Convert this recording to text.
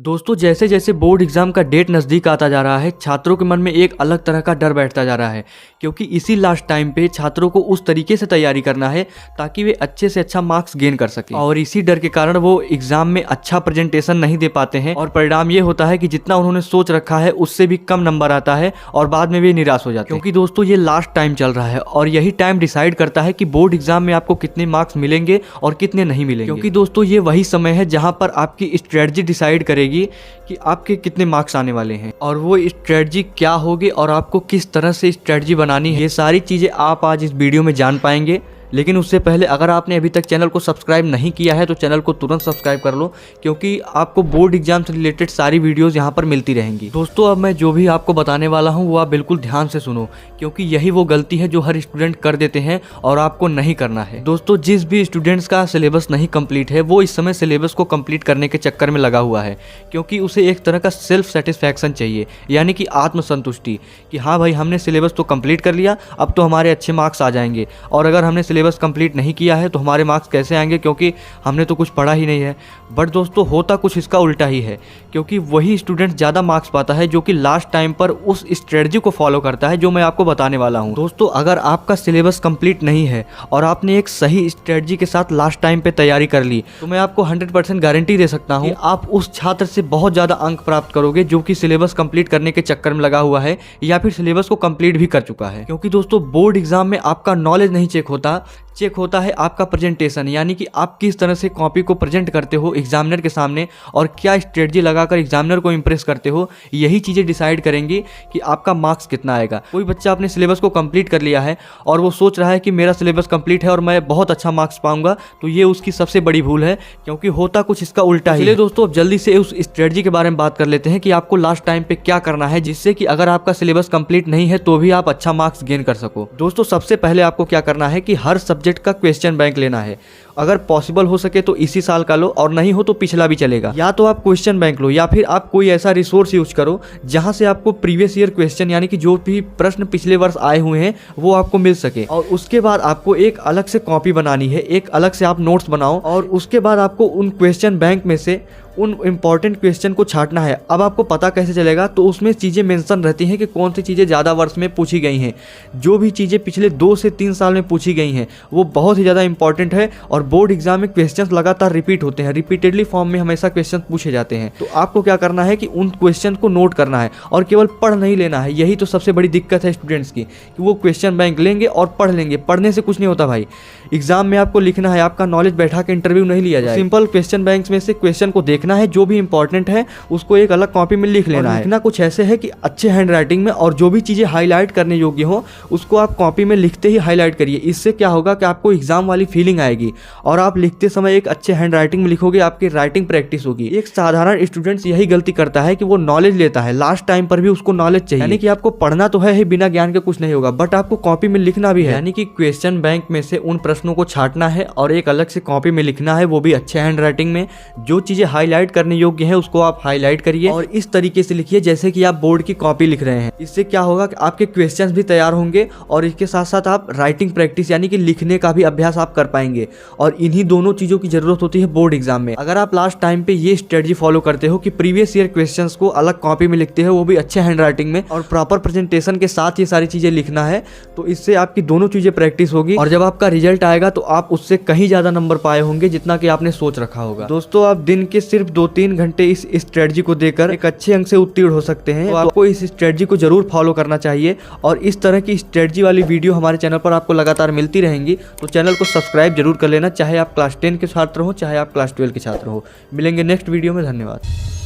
दोस्तों जैसे जैसे बोर्ड एग्जाम का डेट नज़दीक आता जा रहा है, छात्रों के मन में एक अलग तरह का डर बैठता जा रहा है, क्योंकि इसी लास्ट टाइम पे छात्रों को उस तरीके से तैयारी करना है ताकि वे अच्छे से अच्छा मार्क्स गेन कर सकें। और इसी डर के कारण वो एग्जाम में अच्छा प्रेजेंटेशन नहीं दे पाते हैं और परिणाम ये होता है कि जितना उन्होंने सोच रखा है उससे भी कम नंबर आता है और बाद में वे निराश हो जाते हैं। क्योंकि दोस्तों ये लास्ट टाइम चल रहा है और यही टाइम डिसाइड करता है कि बोर्ड एग्जाम में आपको कितने मार्क्स मिलेंगे और कितने नहीं मिलेंगे। क्योंकि दोस्तों ये वही समय है जहां पर आपकी स्ट्रेटजी डिसाइड करेगी कि आपके कितने मार्क्स आने वाले हैं और वो स्ट्रेटजी क्या होगी और आपको किस तरह से स्ट्रेटजी बनानी है, ये सारी चीजें आप आज इस वीडियो में जान पाएंगे। लेकिन उससे पहले अगर आपने अभी तक चैनल को सब्सक्राइब नहीं किया है तो चैनल को तुरंत सब्सक्राइब कर लो, क्योंकि आपको बोर्ड एग्जाम से रिलेटेड सारी वीडियोस यहाँ पर मिलती रहेंगी। दोस्तों अब मैं जो भी आपको बताने वाला हूँ वो आप बिल्कुल ध्यान से सुनो, क्योंकि यही वो गलती है जो हर स्टूडेंट कर देते हैं और आपको नहीं करना है। दोस्तों जिस भी स्टूडेंट्स का सिलेबस नहीं कंप्लीट है वो इस समय सिलेबस को कंप्लीट करने के चक्कर में लगा हुआ है, क्योंकि उसे एक तरह का सेल्फ सेटिस्फैक्शन चाहिए, यानी कि आत्मसंतुष्टि कि हाँ भाई हमने सिलेबस तो कंप्लीट कर लिया, अब तो हमारे अच्छे मार्क्स आ जाएंगे। और अगर हमने सिलेबस कंप्लीट नहीं किया है तो हमारे मार्क्स कैसे आएंगे, क्योंकि हमने तो कुछ पढ़ा ही नहीं है। बट दोस्तों होता कुछ इसका उल्टा ही है, क्योंकि वही स्टूडेंट ज़्यादा मार्क्स पाता है जो कि लास्ट टाइम पर उस स्ट्रेटजी को फॉलो करता है जो मैं आपको बताने वाला हूँ। दोस्तों अगर आपका सिलेबस कंप्लीट नहीं है और आपने एक सही स्ट्रेटजी के साथ लास्ट टाइम पे तैयारी कर ली तो मैं आपको 100% गारंटी दे सकता हूँ आप उस छात्र से बहुत ज़्यादा अंक प्राप्त करोगे जो कि सिलेबस कंप्लीट करने के चक्कर में लगा हुआ है या फिर सिलेबस को कंप्लीट भी कर चुका है। क्योंकि दोस्तों बोर्ड एग्जाम में आपका नॉलेज नहीं चेक होता है आपका प्रेजेंटेशन, यानी कि आप किस तरह से कॉपी को प्रेजेंट करते हो एग्जामिनर के सामने और क्या स्ट्रेटजी लगाकर एग्जामिनर को इंप्रेस करते हो। यही चीज़ें डिसाइड करेंगी कि आपका मार्क्स कितना आएगा। कोई बच्चा अपने सिलेबस को कंप्लीट कर लिया है और वो सोच रहा है कि मेरा सिलेबस कंप्लीट है और मैं बहुत अच्छा मार्क्स पाऊंगा, तो ये उसकी सबसे बड़ी भूल है, क्योंकि होता कुछ इसका उल्टा ही है। दोस्तों अब जल्दी से उस स्ट्रेटजी के बारे में बात कर लेते हैं कि आपको लास्ट टाइम पे क्या करना है, जिससे कि अगर आपका सिलेबस कंप्लीट नहीं है तो भी आप अच्छा मार्क्स गेन कर सको। दोस्तों सबसे पहले आपको क्या करना है कि हर सब्जेक्ट का क्वेश्चन बैंक लेना है। अगर पॉसिबल हो सके तो इसी साल का लो और नहीं हो तो पिछला भी चलेगा। या तो आप क्वेश्चन बैंक लो या फिर आप कोई ऐसा रिसोर्स यूज करो जहां से आपको प्रीवियस ईयर क्वेश्चन, यानी कि जो भी प्रश्न पिछले वर्ष आए हुए हैं वो आपको मिल सके। और उसके बाद आपको एक अलग से कॉपी बनानी है, एक अलग से आप नोट्स बनाओ और उसके बाद आपको उन क्वेश्चन बैंक में से उन इंपॉर्टेंट क्वेश्चन को छांटना है। अब आपको पता कैसे चलेगा, तो उसमें चीज़ें मेंशन रहती हैं कि कौन सी चीज़ें ज़्यादा वर्ष में पूछी गई हैं। जो भी चीज़ें पिछले 2 से 3 साल में पूछी गई हैं वो बहुत ही ज़्यादा इंपॉर्टेंट है और बोर्ड एग्जाम में क्वेश्चंस लगातार रिपीट होते हैं, रिपीटेडली फॉर्म में हमेशा क्वेश्चन पूछे जाते हैं। तो आपको क्या करना है कि उन क्वेश्चन को नोट करना है और केवल पढ़ नहीं लेना है। यही तो सबसे बड़ी दिक्कत है स्टूडेंट्स की कि वो क्वेश्चन बैंक लेंगे और पढ़ लेंगे। पढ़ने से कुछ नहीं होता भाई, एग्जाम में आपको लिखना है, आपका नॉलेज बैठा के इंटरव्यू नहीं लिया जाए। सिंपल क्वेश्चन बैंक में से क्वेश्चन को देखना है, जो भी इंपॉर्टेंट है उसको एक अलग कॉपी में लिख लेना है। लिखना कुछ ऐसे है कि अच्छे हैंड राइटिंग में, और जो भी चीजें हाईलाइट करने योग्य हो उसको आप कॉपी में लिखते ही हाईलाइट करिए। इससे क्या होगा कि आपको एग्जाम वाली फीलिंग आएगी और आप लिखते समय एक अच्छे हैंड राइटिंग में लिखोगे, आपकी राइटिंग प्रैक्टिस होगी। एक साधारण स्टूडेंट यही गलती करता है कि वो नॉलेज लेता है, लास्ट टाइम पर भी उसको नॉलेज चाहिए, यानी कि आपको पढ़ना तो है ही, बिना ज्ञान के कुछ नहीं होगा, बट आपको कॉपी में लिखना भी है। यानी कि क्वेश्चन बैंक में से उन प्रश्नों को छांटना है और एक अलग से कॉपी में लिखना है, वो भी अच्छे हैंड राइटिंग में। जो चीजें हाईलाइट करने योग्य है उसको आप हाईलाइट करिए और इस तरीके से लिखिए जैसे कि आप बोर्ड की कॉपी लिख रहे हैं। इससे क्या होगा कि आपके क्वेश्चंस भी तैयार होंगे और इसके साथ साथ आप राइटिंग प्रैक्टिस यानी कि लिखने का भी अभ्यास आप कर पाएंगे। और इन्हीं दोनों चीजों की जरूरत होती है बोर्ड एग्जाम में। अगर आप लास्ट टाइम पे ये स्ट्रेटजी फॉलो करते हो कि प्रीवियस ईयर क्वेश्चंस को अलग कॉपी में लिखते हो, वो भी अच्छे हैंड राइटिंग में और प्रॉपर प्रेजेंटेशन के साथ ये सारी चीजें लिखना है, तो इससे आपकी दोनों चीजें प्रैक्टिस होगी और जब आपका रिजल्ट आएगा तो आप उससे कहीं ज्यादा नंबर पाए होंगे जितना कि आपने सोच रखा होगा। दोस्तों आप दिन के सिर्फ 2-3 घंटे इस स्ट्रेटजी को देकर एक अच्छे अंक से उत्तीर्ण हो सकते हैं। तो आपको इस स्ट्रेटजी को जरूर फॉलो करना चाहिए और इस तरह की स्ट्रेटजी वाली वीडियो हमारे चैनल पर आपको लगातार मिलती रहेंगी। तो चैनल को सब्सक्राइब जरूर कर लेना, चाहे आप क्लास 10 के छात्र हो चाहे आप क्लास 12 के छात्र हो। मिलेंगे नेक्स्ट वीडियो में, धन्यवाद।